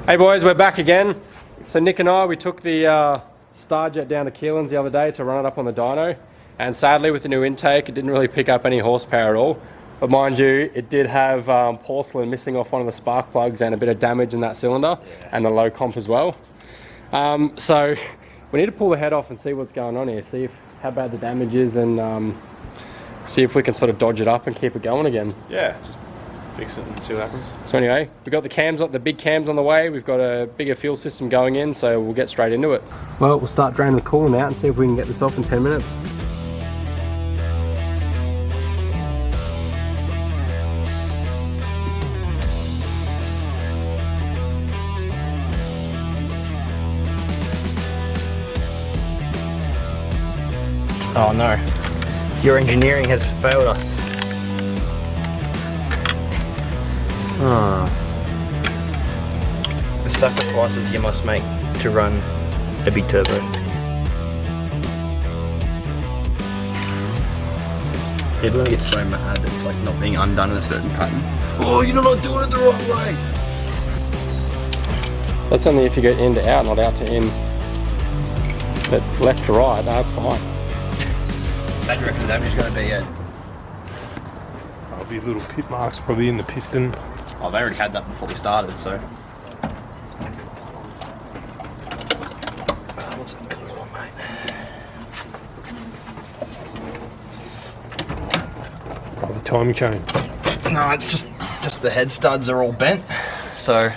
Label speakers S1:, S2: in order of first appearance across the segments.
S1: Hey boys, we're back again. So Nick and I, we took the Starjet down to Keelan's the other day to run it up on the dyno, and sadly with the new intake it didn't really pick up any horsepower at all. But mind you, it did have porcelain missing off one of the spark plugs and a bit of damage in that cylinder, and the low comp as well. So we need to pull the head off and see what's going on here, see how bad the damage is, and see if we can sort of dodge it up and keep it going again.
S2: Yeah, just fix it and see what happens.
S1: So anyway, we've got the big cams on the way, we've got a bigger fuel system going in, so we'll get straight into it. Well, we'll start draining the coolant out and see if we can get this off in 10 minutes.
S3: Oh no, your engineering has failed us. The sacrifices you must make to run a big turbo. People get so mad that it's like not being undone in a certain pattern. Oh, you're not doing it the right way!
S1: That's only if you go in to out, not out to in. But left to right, that's fine.
S3: How do you reckon the damage is going to be, Ed?
S2: There'll be little pit marks probably in the piston.
S3: Oh, they already had that before we started, so. What's it going on, mate?
S2: The timing chain.
S3: No, it's just the head studs are all bent, so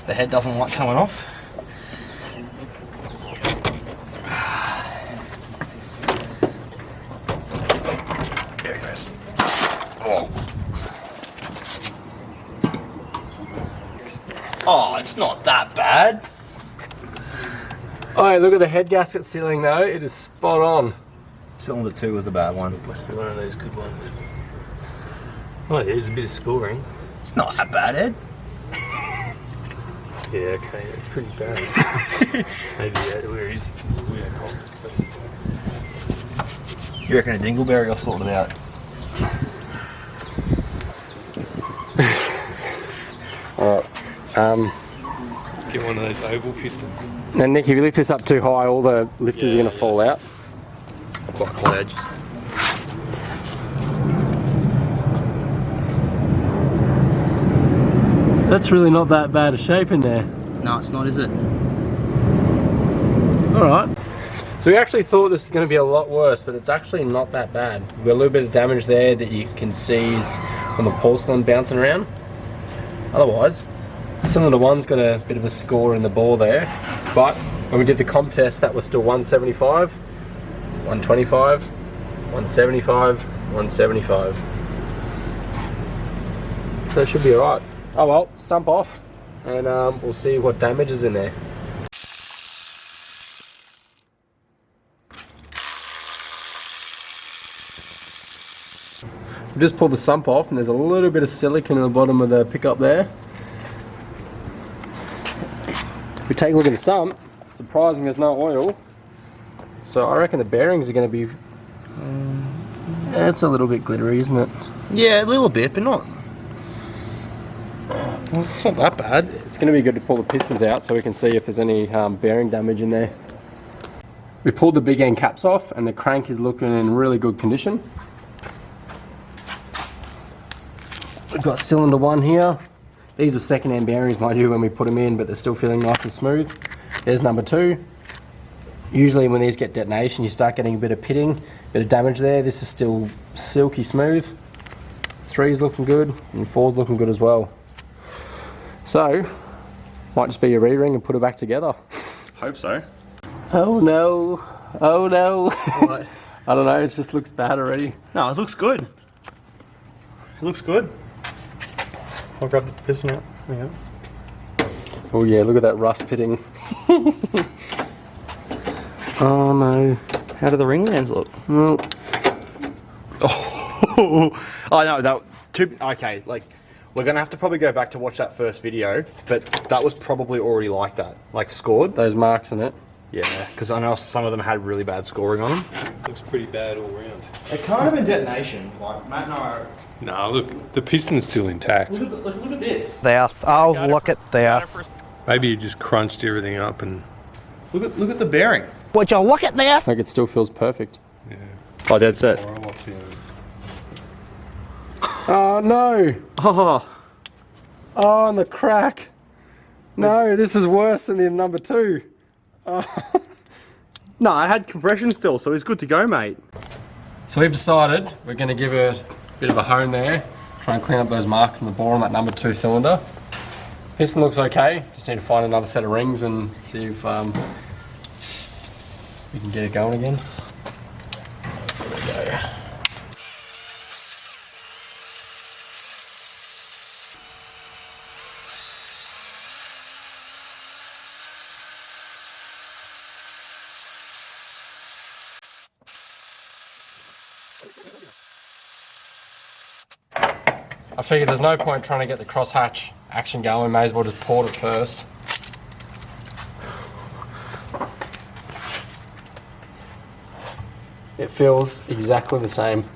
S3: the head doesn't like coming off. There it goes. Oh. Oh, it's not that bad.
S1: Oh, look at the head gasket sealing though, it is spot on.
S3: Cylinder 2 was the bad one.
S2: Must be one of those good ones. Oh, there's a bit of scoring.
S3: It's not that bad, Ed.
S2: Yeah, okay, that's pretty bad. Maybe, where is it?
S3: You reckon a dingleberry will sort it out?
S1: Alright.
S2: Get one of those oval pistons.
S1: Now Nick, if you lift this up too high, all the lifters are going to fall out.
S3: Quite flat edge.
S1: That's really not that bad a shape in there.
S3: No, it's not, is it?
S1: Alright. So we actually thought this was going to be a lot worse, but it's actually not that bad. We've got a little bit of damage there that you can see is from the porcelain bouncing around. Otherwise, cylinder 1's got a bit of a score in the bore there, but when we did the comp test that was still 175, 125, 175, 175. So it should be alright. Oh well, sump off and we'll see what damage is in there. We just pulled the sump off and there's a little bit of silicone in the bottom of the pickup there. If we take a look at the sump, surprising there's no oil. So I reckon the bearings are going to be... it's a little bit glittery, isn't it?
S3: Yeah, a little bit, but not...
S1: Well, it's not that bad. It's going to be good to pull the pistons out so we can see if there's any bearing damage in there. We pulled the big end caps off and the crank is looking in really good condition. We've got cylinder 1 here. These were second-hand bearings, mind you, when we put them in, but they're still feeling nice and smooth. There's number 2. Usually when these get detonation, you start getting a bit of pitting, a bit of damage there. This is still silky smooth. 3's looking good, and 4's looking good as well. So, might just be a re-ring and put it back together.
S2: Hope so.
S1: Oh no, oh no.
S3: What?
S1: I don't know, it just looks bad already.
S3: No, it looks good. It looks good. I'll grab the piston out. Yeah.
S1: Oh yeah, look at that rust pitting. Oh no.
S3: How do the ring lands look?
S1: Well,
S3: Oh no, that too. Okay, like we're gonna have to probably go back to watch that first video, but that was probably already like that, like scored.
S1: those marks in it.
S3: Yeah, because I know some of them had really bad scoring on them.
S2: Looks pretty bad all round.
S3: It can't have been detonation. Like Matt and I.
S2: Nah, look, the piston's still intact.
S3: Look at this.
S4: The earth. Oh, look at the earth.
S2: Maybe you just crunched everything up and...
S3: Look at the bearing.
S4: Would you look at this?
S1: Like it still feels perfect.
S2: Yeah.
S3: Oh, that's it.
S1: Oh no!
S3: Oh,
S1: Oh, and the crack. No, this is worse than the number 2.
S3: no, I had compression still, so it's good to go, mate.
S1: So we've decided we're going to give it a bit of a hone there, try and clean up those marks in the bore on that number 2 cylinder. Piston looks okay, just need to find another set of rings and see if we can get it going again. There we go. I figured there's no point trying to get the crosshatch action going, may as well just port it first. It feels exactly the same.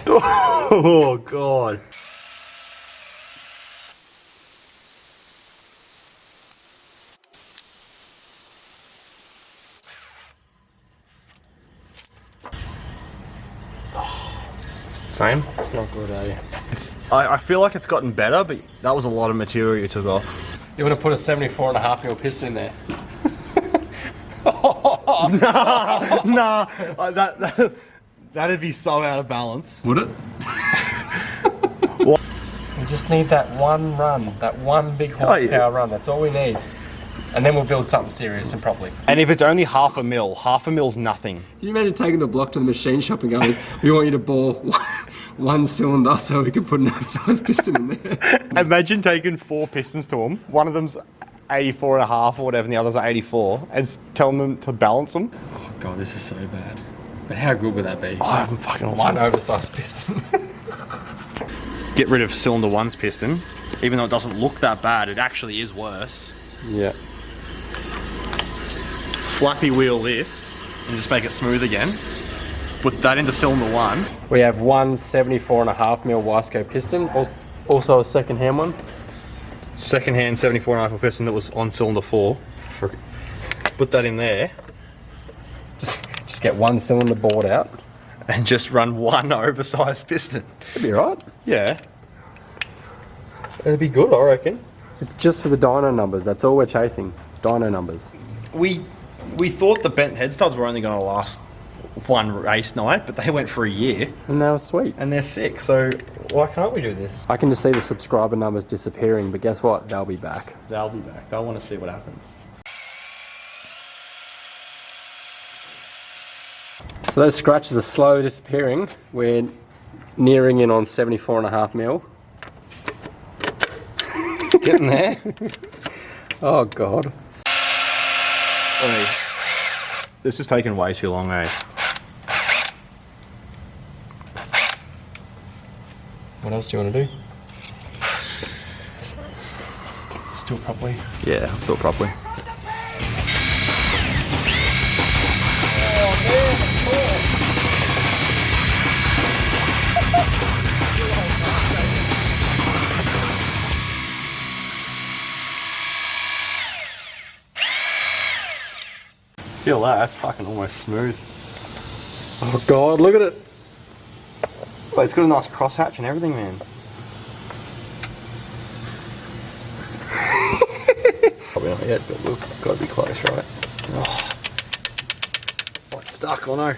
S3: Oh, God. Same?
S1: It's not good, eh?
S3: I feel like it's gotten better, but that was a lot of material you took off.
S1: You want to put a 74.5mm piston in there?
S3: Nah, that'd be so out of balance.
S1: Would it? We just need that one run, that one big horsepower run. That's all we need. And then we'll build something serious and properly.
S3: And if it's only half a mil's nothing.
S1: Can you imagine taking the block to the machine shop and going, we want you to bore one cylinder so we can put an oversized piston in there?
S3: Imagine taking 4 pistons to them. One of them's 84 and a half or whatever, and the others are 84, and telling them to balance them.
S1: Oh God, this is so bad. But how good would that be?
S3: Oh, I'm fucking
S1: One oversized piston.
S3: Get rid of cylinder 1's piston. Even though it doesn't look that bad, it actually is worse.
S1: Yeah.
S3: Flappy wheel this, and just make it smooth again. Put that into cylinder 1.
S1: We have one 74.5mm Wiseco piston, also a second hand one.
S3: Second-hand 74.5mm piston that was on cylinder 4. Put that in there.
S1: Just get one cylinder bored out.
S3: And just run one oversized piston.
S1: Should be right.
S3: Yeah. It'd be good, I reckon.
S1: It's just for the dyno numbers. That's all we're chasing. Dyno numbers.
S3: We thought the bent head studs were only going to last one race night, but they went for a year.
S1: And they were sweet.
S3: And they're sick, so why can't we do this?
S1: I can just see the subscriber numbers disappearing, but guess what? They'll be back.
S3: They'll be back. They'll want to see what happens.
S1: So those scratches are slowly disappearing. We're nearing in on 74.5mm.
S3: Getting there.
S1: Oh God.
S3: This is taking way too long, eh?
S1: What else do you want to do? Still properly.
S3: Yeah, let's do it properly. Feel that, that's fucking almost smooth.
S1: Oh God, look at it.
S3: But it's got a nice crosshatch and everything, man. Probably not yet, but look, gotta be close, right? Oh, it's stuck, I know.